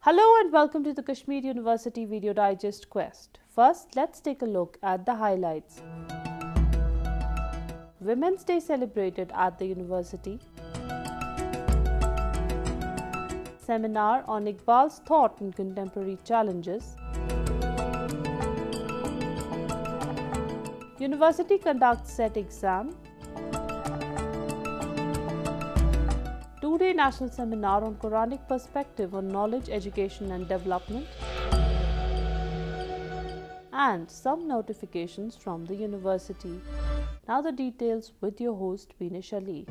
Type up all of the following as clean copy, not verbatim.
Hello and welcome to the Kashmir University Video Digest Quest. First, let's take a look at the highlights. Women's Day celebrated at the university. Seminar on Iqbal's thought in contemporary challenges. University conducts set exam. Two-day national seminar on Quranic perspective on knowledge, education and development. And some notifications from the university. Now the details with your host Binish Ali.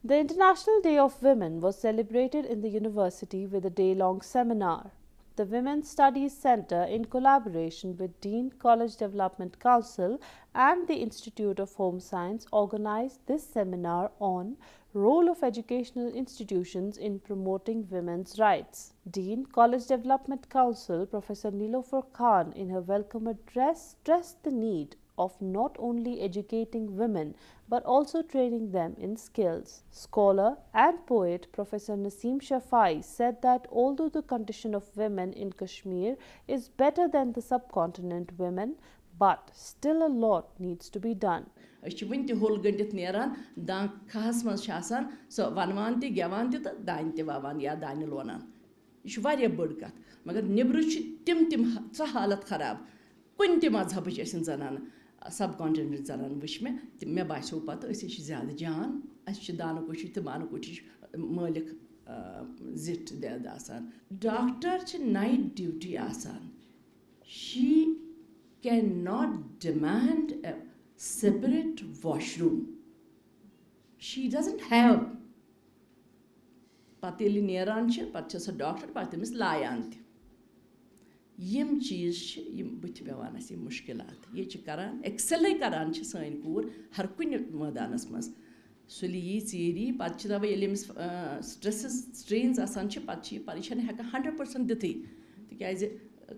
The International Day of Women was celebrated in the university with a day-long seminar. The Women's Studies Centre, in collaboration with Dean College Development Council and the Institute of Home Science, organised this seminar on role of educational institutions in promoting women's rights. Dean College Development Council, Professor Nilofer Khan, in her welcome address, stressed the need of not only educating women but also training them in skills. Scholar and poet Professor Naseem Shafai said that although the condition of women in Kashmir is better than the subcontinent women, but still a lot needs to be done. Hol gandit neran, dan kahas mas shasan, so vanvanti, gavanti, dain tivavan ya dain lonan. Ishvaria burkat, magar nibruch tim halat kharab, kunti mazhabish esin zanan. Subcontinent zaran wish me baso pat is zyada jaan ashidana kushi tamana kushi malik zit there asan doctor ch night duty asan she cannot demand a separate washroom. She doesn't have pateli neran ch patcha doctor patimis layanti. Yim cheese, yim butbewana si mushkilat. Ye chikaran, excellent karan ch sain kur, har kun madanas mas. Suli ye theory, patchava elims stresses, strains asanchi patchi, parishan haka 100% dithi. Because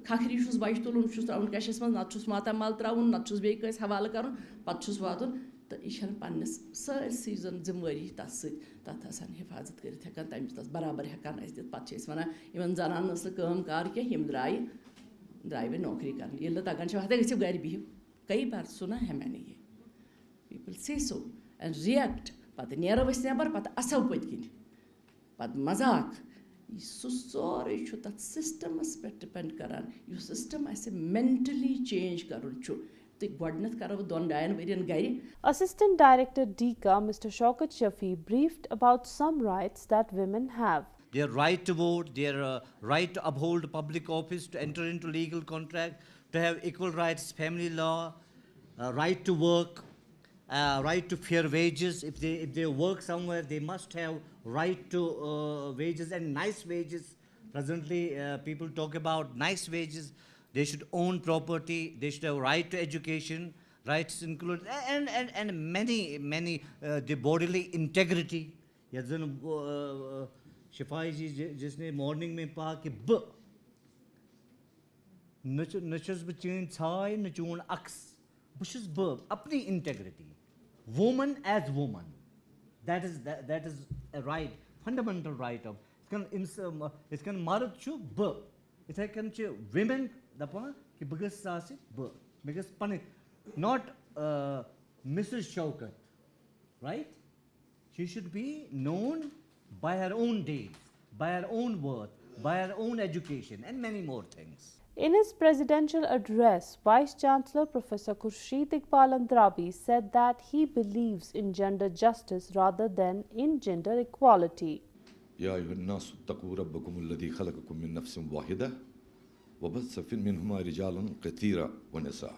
Kakri shoes by Tulun shoes around Kashman, Nachus Mata Maltraun, Nachus Bakers, Havalakaran, Patchus Wadun, the Ishan Panis, Sir season Zimwari, Tassit, Tatasan Hifazat Hakan times, Barabar Hakan is the patches. Even Zananas the Kerm Karke, him drive no creek and Yella Tagancha, there is a very big Kaibar Suna Hamani. People say so and react, but the nearer was never but Asawitkin. But Mazak. So sorry should that system aspect depend karan. Your system as a mentally change karun chu. The Gwadnath Karav Don Diane Varian Guy. Assistant Director DICA, Mr. Shaukat Shafi, briefed about some rights that women have. Their right to vote, their right to uphold public office, to enter into legal contract, to have equal rights, family law, right to work, right to fair wages. If they work somewhere, they must have right to wages and nice wages. Presently, people talk about nice wages. They should own property. They should have right to education. Rights include and many the bodily integrity. Shafai ji जिसने morning में पा कि ब नचस बचें छाय नचून अक्स बुशस ब अपनी integrity. Woman as woman. That is a right, fundamental right of. It's can marad chu b. It's can chu women dapa ki biggest sasi b. Because not Mrs. Shaukat, right? She should be known by her own deeds, by her own worth, by her own education, and many more things. In his presidential address, Vice Chancellor Professor Khurshid Iqbal Andrabi said that he believes in gender justice rather than in gender equality. يا أيها الناس اتقوا ربكم الذي خلقكم من نفس واحدة وبث منهما رجالا كثيرا ونساء.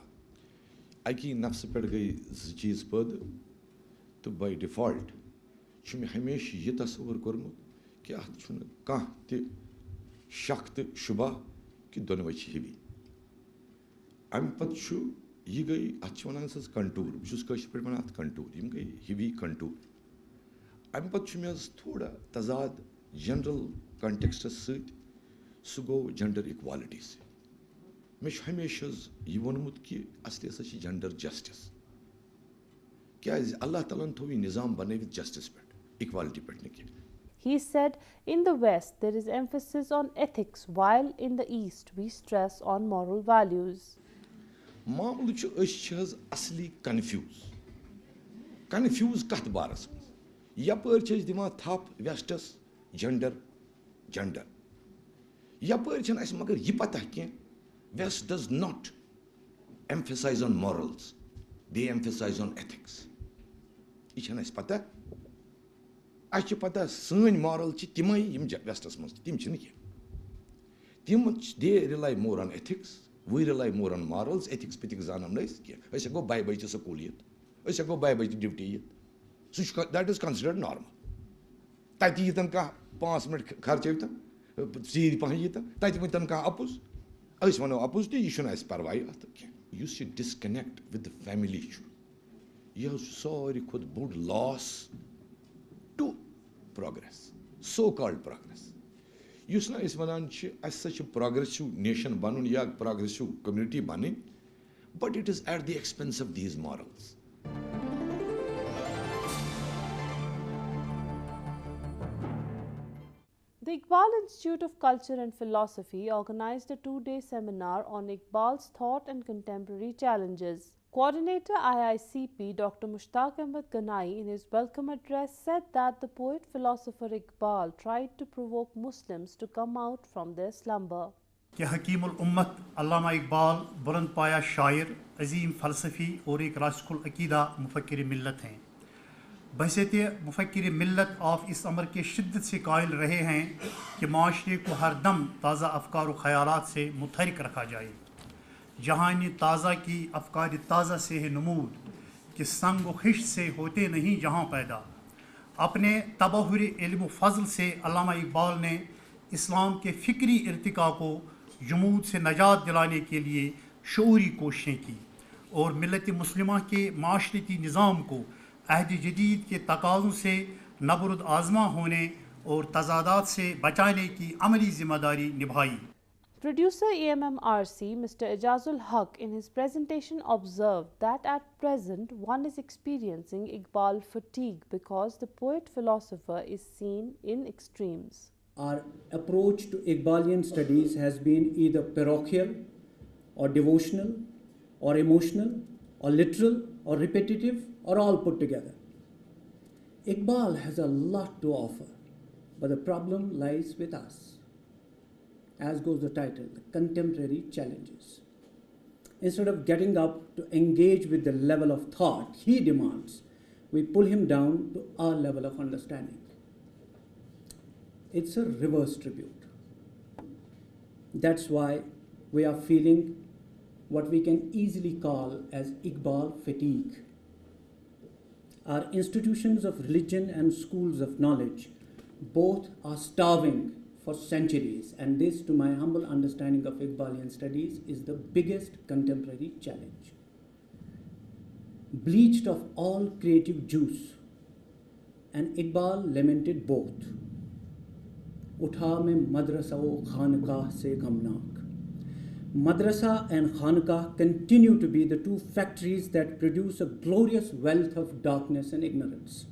أكيد نفس بدأي चीज़ पद तो by default شو हमेशा ये तस्वीर करमु कि शु कह ते शक ते शुबा कि दोनों हिवी अम पत यह गई वन कंटूर बहुत पे वन कंटूर यम गई हिवी कंटूर अम पे थोड़ा तजाद जनरल कंटेक्सटस सह गो जेंडर इक्वालिटी से मे हमेशा यह वोनमुत कि असली हसा जेंडर जस्टिस क्या अल्लाह ताला थो यह निज़ाम बनवित जस्टिस पे इक्वालिटी पढ़ने के लिए। He said, in the West, there is emphasis on ethics, while in the East, we stress on moral values. मामल छु अस छ हज असली कंफ्यूज कत बारस यपर छ दिवान थप वेस्टस जेंडर यपर छ अस मगर यह पता कि west does not emphasize on morals, they emphasize on ethics. यह छ अस पता अस पता सन moral छ तिमै यम वेस्टस मज तिम छ न तिम they rely more on ethics, we rely more on morals. Ethics पे जानम न अस गो बाय बजे स्कूल यत अस गो बाय बजे ड्यूटी यत that is considered normal. तति यतन का 5 मिनट खर्च यतन सीधी पह यतन तति वतन का अपुस अस वनो अपुस ती यह अस परवाय अत यह disconnect with the family यह सारी खुद बोड loss to progress, so called progress. युस ना इस वनान छ अस progressive nation बनन या progressive community बन, but it is at the expense of these morals. The Iqbal Institute of Culture and Philosophy organized a 2-day seminar on Iqbal's thought and contemporary challenges. Coordinator IICP Dr. Mushtaq Ahmed Ganai in his welcome address said that the poet-philosopher Iqbal tried to provoke Muslims to come out from their slumber. कि हकीमुल उम्मत अल्लामा इकबाल बुलंद पाया शायर, अजीम फ़लसफ़ी और एक रासिखुल अक़ीदा मुफ़क्किर मिल्लत हैं। बहैसियत मुफ़क्किर मिल्लत आप इस अमर के शिद्दत से कायल रहे हैं कि माशरे को हर दम ताज़ा अफ़कार व ख़यालात से मुतहरिक रखा जाए। जहाँ इन ताज़ा की अफ़कार ताज़ा से है नमूद कि संग व खिश्त से होते नहीं जहाँ पैदा। अपने तबहुर इल्म व फ़ज़ल से अल्लामा इकबाल ने इस्लाम के फ़िक्री इर्तिका को जमूद से नजात दिलाने के लिए शऊरी कोशिशें की और मिल्लत मुस्लिमा के माशरती निज़ाम को अहद जदीद के तकाज़ों से नबरुद आज़मा होने और तज़ादात से बचाने की अमली ज़िम्मेदारी निभाई। Producer EMMRC Mr. Ijazul Haq in his presentation observed that at present one is experiencing Iqbal fatigue because the poet-philosopher is seen in extremes. Our approach to Iqbalian studies has been either parochial or devotional or emotional or literal or repetitive or all put together. Iqbal has a lot to offer, but the problem lies with us. As goes the title, the contemporary challenges. Instead of getting up to engage with the level of thought he demands, we pull him down to our level of understanding. It's a reverse tribute. That's why we are feeling what we can easily call as Iqbal fatigue. Our institutions of religion and schools of knowledge both are starving for centuries, and this, to my humble understanding of Iqbalian studies, is the biggest contemporary challenge. Bleached of all creative juice, and Iqbal lamented both. Utha mein madrasa o khanqah se ghamnak. Madrasa and khanqah continue to be the two factories that produce a glorious wealth of darkness and ignorance.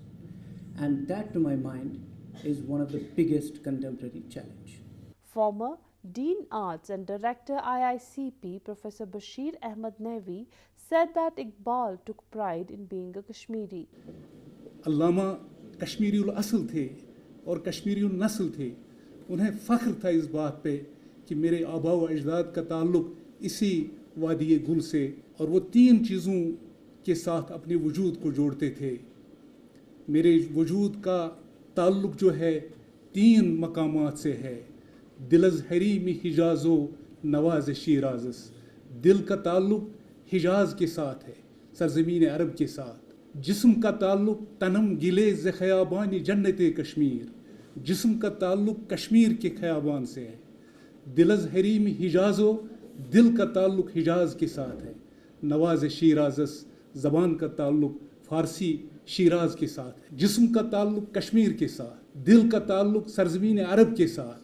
And that, to my mind, is one of the biggest contemporary challenge. Former Dean Arts and Director IICP Professor Bashir Ahmed Nehvi said that Iqbal took pride in being a Kashmiri. अल्लामा कश्मीरी उल असल थे और कश्मीरी उल नस्ल थे। उन्हें फ़ख्र था इस बात पे कि मेरे आबा व अजदाद का ताल्लुक़ इसी वादी गुल से, और वो 3 चीज़ों के साथ अपने वजूद को जोड़ते थे। मेरे वजूद का ताल्लुक़ जो है 3 मकामात से है। दिलज़ हरीम हिजाज़ो नवाज़ शीराज़स, दिल का ताल्लुक़ हिजाज़ के साथ है, सरज़मीन अरब के साथ। जिस्म का ताल्लुक़ तनम गिले ज़ ख़याबानी जन्नत कश्मीर, जिस्म का ताल्लुक़ कश्मीर के ख़याबान से है। दिलज़ हरीम हिजाज़ो, दिल का ताल्लुक़ हिजाज़ के साथ है। नवाज़ शीराज़स, ज़बान का ताल्लुक़ फ़ारसी शिराज के साथ है। जिस्म का ताल्लुक़ कश्मीर के साथ, दिल का ताल्लुक़ सरज़मीन अरब के साथ,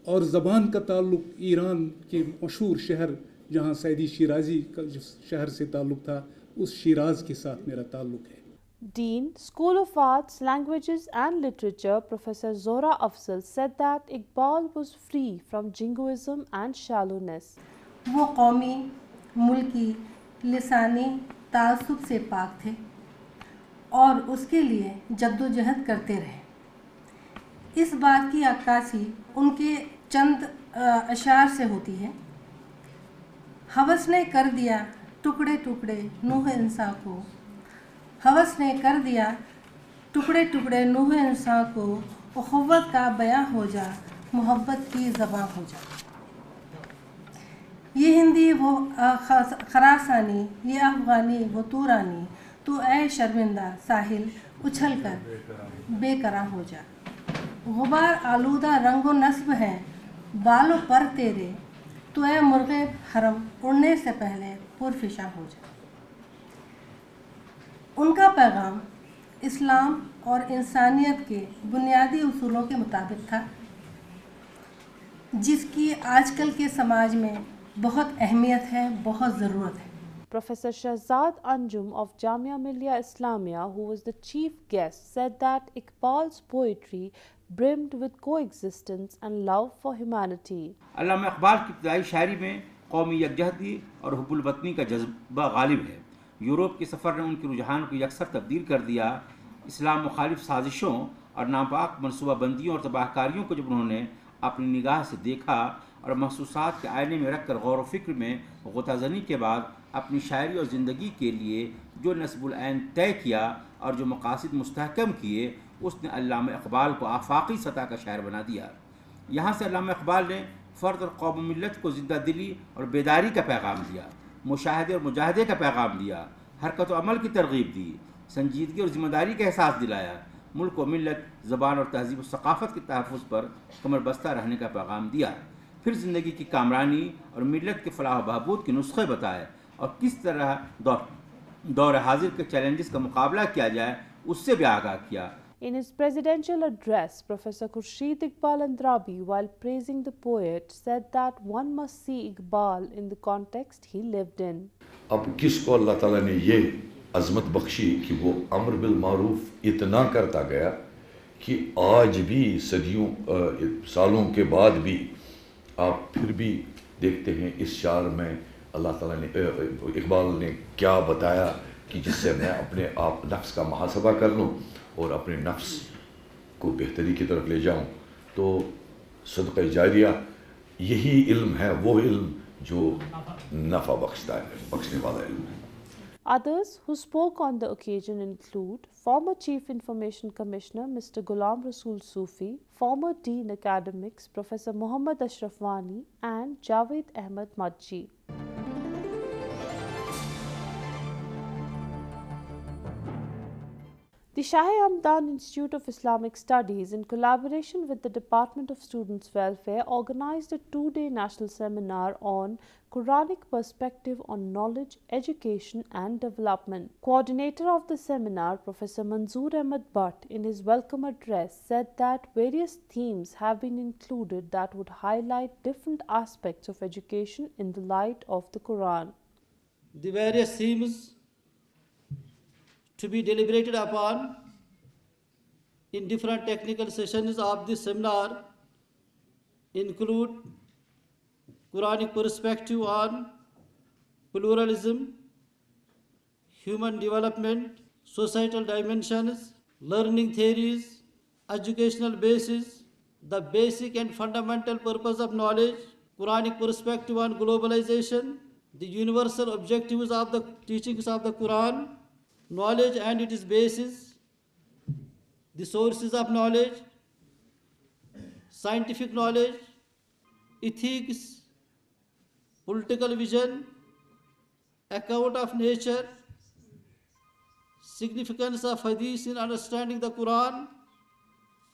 और ज़बान का ताल्लुक़ ईरान के मशहूर शहर जहाँ सैदी शिराजी का जिस शहर से ताल्लुक़ था उस शिराज के साथ मेरा ताल्लुक़ है। Dean, School of Arts, Languages and Literature, Professor Zohra Afzal said that Iqbal was free from jingoism and shallowness. वो कौमी, मुल्की, लिसानी तासुब से पाक थे और उसके लिए जद्दोजहद करते रहे। इस बात की अक्कासी उनके चंद अशार से होती है। हवस ने कर दिया टुकड़े टुकड़े नूह इंसान को, हवस ने कर दिया टुकड़े टुकड़े नूह इंसान को, उख़्वत का बयां हो जा, मोहब्बत की ज़बां हो जा। ये हिंदी वो खरासानी, ये अफ़गानी वो तूरानी, तू ऐ शर्मिंदा साहिल उछल कर बेकरां हो जा। गुबार आलूदा रंगो नस्ब है बालों पर तेरे, तू ऐ मुर्गे हरम उड़ने से पहले पुरफिशा हो जा। उनका पैगाम इस्लाम और इंसानियत के बुनियादी उसूलों के मुताबिक था, जिसकी आजकल के समाज में बहुत अहमियत है, बहुत ज़रूरत है। Professor Shahzad Anjum of Jamia Millia Islamia, who was the chief guest, said that Iqbal's poetry brimmed with coexistence and love for humanity. अल्लामा इकबाल की इब्तदाई शायरी में कौमी यकजहती और हुब्बुल वतनी का जज्बा गालिब है। यूरोप के सफ़र ने उनके रुझान को यकसर तब्दील कर दिया। इस्लाम मुखालिफ साजिशों और नापाक मनसूबाबंदियों और तबाहकारियों को जब उन्होंने अपनी निगाह से देखा और महसूसात के आईने में रख कर गौर व फिक्र में गुताज़नी के बाद अपनी शायरी और ज़िंदगी के लिए जो नस्बुल ऐन तय किया और जो मकासद मुस्तहकम किए, उसने अल्लामा इकबाल को आफाकी सतह का शायर बना दिया। यहाँ से अल्लामा इकबाल ने फ़र्द और कौम मिल्लत को ज़िंदा दिली और बेदारी का पैगाम दिया, मुशाहदे और मुजाहदे का पैगाम दिया, हरकत व अमल की तरगीब दी, संजीदगी और ज़िम्मेदारी का एहसास दिलाया, मुल्क व मिल्लत, ज़बान और तहज़ीब व सक़ाफ़त के तहफ़्फ़ुज़ पर कमर बस्ता रहने का पैगाम दिया। फिर ज़िंदगी की कामरानी और मिल्लत के फ़लाह व बहबूद के नुस्खे बताए और किस तरह दौर हाजिर के चैलेंजेस का मुकाबला किया जाए, उससे भी आगाह किया। In his presidential address, Professor Khurshid Iqbal Andrabi, while praising the poet, said that one must see Iqbal in the context he lived in. अब किसको अल्लाह ताला ने ये अज़मत बख्शी कि वो अम्र बिल मारूफ इतना करता गया कि आज भी सदियों सालों के बाद भी आप फिर भी देखते हैं इस शार में अल्लाह ताला ने इकबाल ने क्या बताया कि जिससे मैं अपने आप नफ्स का मुहासबा कर लूँ और अपने नफ्स को बेहतरी की तरफ ले जाऊँ। तो सदक़ा जारिया यही इल्म है, वो इल्म जो नफ़ा बख्शता है, बख्शने वाला इल्म है। Others who spoke on the occasion include former Chief Information Commissioner Mr. Ghulam Rasool Sufi, former Dean Academics Professor Muhammad Ashraf Wani and Javed Ahmed Majji. The Shah-e Hamdan Institute of Islamic Studies, in collaboration with the Department of Students' Welfare, organized a two-day national seminar on Quranic Perspective on Knowledge, Education and Development. Coordinator of the seminar, Professor Manzoor Ahmed Bhatt, in his welcome address, said that various themes have been included that would highlight different aspects of education in the light of the Quran. The various themes to be deliberated upon in different technical sessions of this seminar include Quranic perspective on pluralism, human development, societal dimensions, learning theories, educational basis, the basic and fundamental purpose of knowledge, Quranic perspective on globalization, the universal objectives of the teachings of the Quran, knowledge and its basis, the sources of knowledge, scientific knowledge, ethics, political vision, account of nature, significance of hadith in understanding the Quran,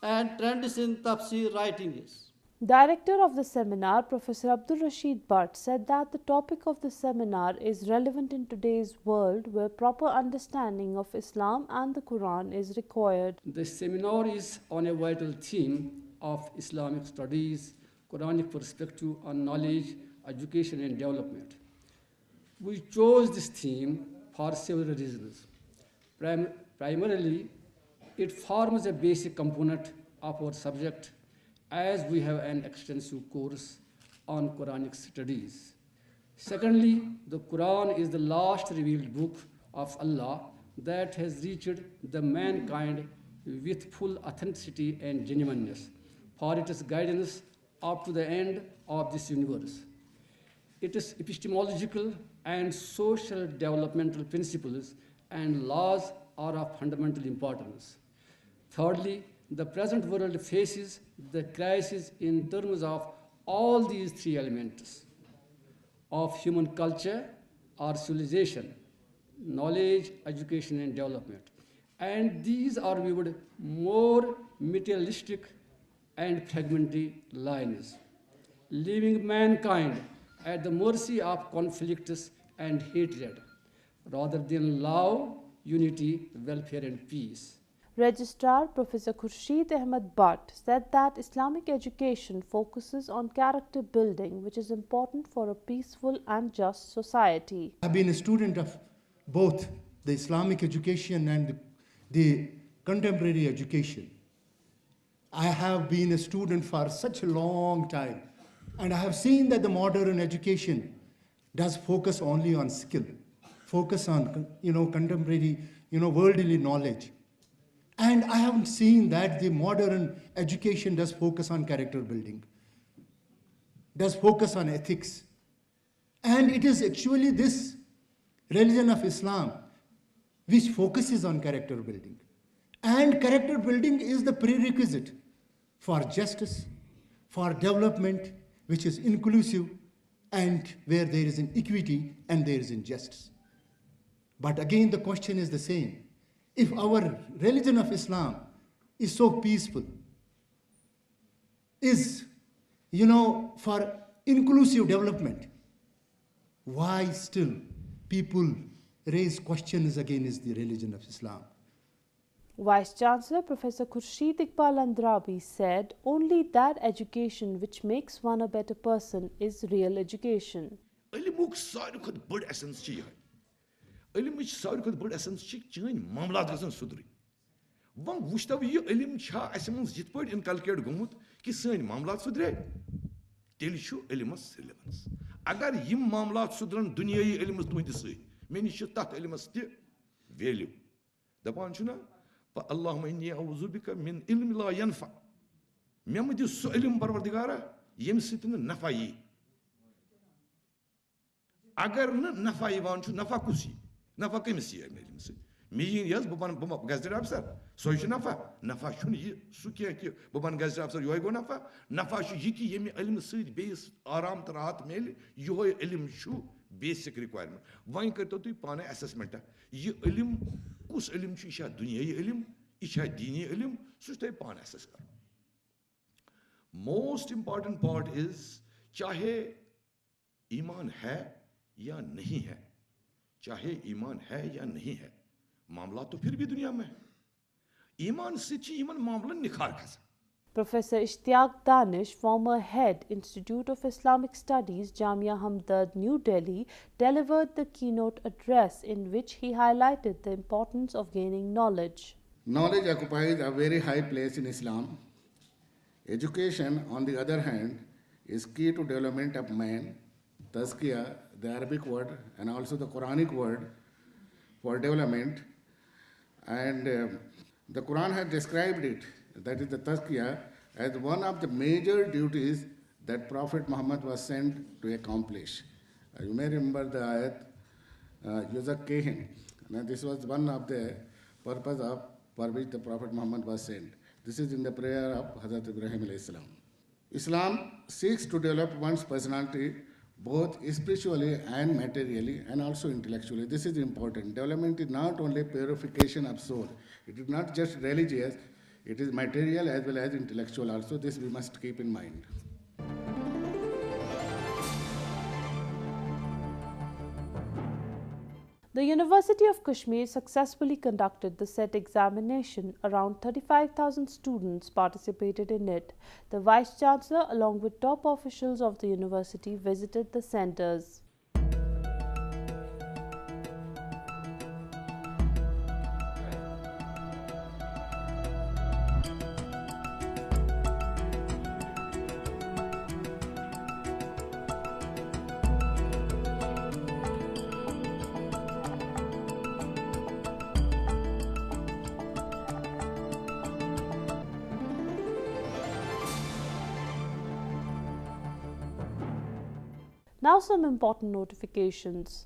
and trends in tafsir writings. Director of the seminar, Professor Abdul Rashid Bhatt, said that the topic of the seminar is relevant in today's world where proper understanding of Islam and the Quran is required. The seminar is on a vital theme of Islamic studies, Quranic perspective on knowledge, education and development. We chose this theme for several reasons. Primarily, it forms a basic component of our subject as we have an extensive course on Quranic studies. Secondly, the Quran is the last revealed book of Allah that has reached the mankind with full authenticity and genuineness for its guidance up to the end of this universe. Its epistemological and social developmental principles and laws are of fundamental importance. Thirdly, the present world faces the crisis in terms of all these three elements of human culture or civilization, knowledge, education, and development. And these are viewed more materialistic and fragmentary lines, leaving mankind at the mercy of conflicts and hatred, rather than love, unity, welfare, and peace. Registrar Professor Khurshid Ahmed Bhatt said that Islamic education focuses on character building, which is important for a peaceful and just society. I've been a student of both the Islamic education and the contemporary education. I have been a student for such a long time, and I have seen that the modern education does focus only on skill, focus on contemporary worldly knowledge. And I haven't seen that the modern education does focus on character building, does focus on ethics. And it is actually this religion of Islam which focuses on character building. And character building is the prerequisite for justice, for development, which is inclusive, and where there is an equity and there is injustice. But again, the question is the same. If our religion of Islam is so peaceful, is, for inclusive development, why still people raise questions against the religion of Islam? Vice Chancellor Professor Khurshid Iqbal Andrabi said only that education which makes one a better person is real education. इल्मच सारी खुद बड़ essence चीन मामलात गसन सुधर one वुचतव यह इल्म जित पे इनकलकेट गुमुत कि सन मामलात सुधरे तेल इल्मस रिलेवेंस अगर यम मामलात सुधरन दुनियाई इल्मस तुंद सत मे निश तथ इल्मस त वैल्यू दपान अल्लाहुम्मा इन्नी अऊज़ु बिका मिन इल्म ला यनफा मे मह दि सह इल्म परवरदिगारा यम सत नफा यी अगर नफा यवान नफा कुस नफा कमिस इल्म सत मे यस बह गजर अफसर सो नफा नफा सह कि बह बन गजर अफसर यो गो नफा नफा यह कि ये इल्म सत बेस आराम तो राहत मिल यो इल्म बेसिक रिक्वायरमेंट वन करो तुम पाने असेसमेंट यह इल्म कुस इल्म यह दुनियाई इल्म यह दीनी इल्म सह पान असेस कर मोस्ट इम्पॉर्टेंट पार्ट इज चाहे ईमान है या नहीं है, चाहे ईमान है या नहीं है, मामला तो फिर भी दुनिया में है। ईमान से ईमान मामला निखार खसा। Professor Ishtiaq Danish, former head Institute of Islamic Studies, Jamia Hamdard, New Delhi, delivered the keynote address in which he highlighted the importance of gaining knowledge. Knowledge occupies a very high place in Islam. Education, on the other hand, is key to development of man. Tazkiyah, the Arabic word, and also the Quranic word for development. And the Quran has described it, that is the Tazkiyah, as one of the major duties that Prophet Muhammad was sent to accomplish. You may remember the ayat, Yuzakkihim. This was one of the purpose for which the Prophet Muhammad was sent. This is in the prayer of Hazrat Ibrahim alayhi salam. Islam seeks to develop one's personality both spiritually and materially and also intellectually. This is important. Development is not only purification of soul. It is not just religious. It is material as well as intellectual also. This we must keep in mind. The University of Kashmir successfully conducted the set examination. Around 35,000 students participated in it. The Vice Chancellor, along with top officials of the university, visited the centers. Now some important notifications.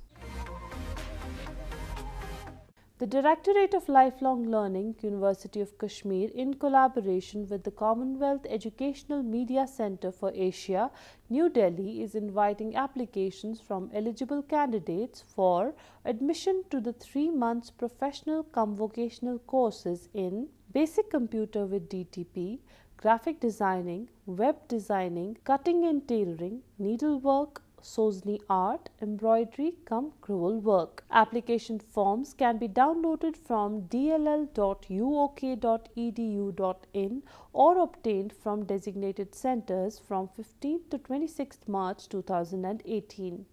The Directorate of Lifelong Learning, University of Kashmir, in collaboration with the Commonwealth Educational Media Centre for Asia, New Delhi, is inviting applications from eligible candidates for admission to the 3 months professional cum vocational courses in Basic Computer with DTP, Graphic Designing, Web Designing, Cutting and Tailoring, Needlework, Sosni Art, Embroidery cum Crewel work. Application forms can be downloaded from dll.uok.edu.in or obtained from designated centres from 15th to 26th March 2018.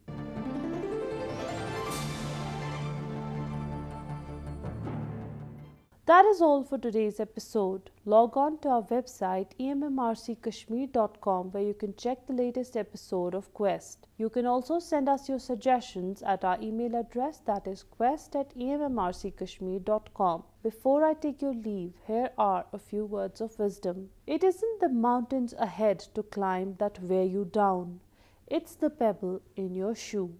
That is all for today's episode. Log on to our website emmrckashmir.com where you can check the latest episode of Quest. You can also send us your suggestions at our email address, that is quest@emmrckashmir.com. Before I take your leave, here are a few words of wisdom. It isn't the mountains ahead to climb that wear you down. It's the pebble in your shoe.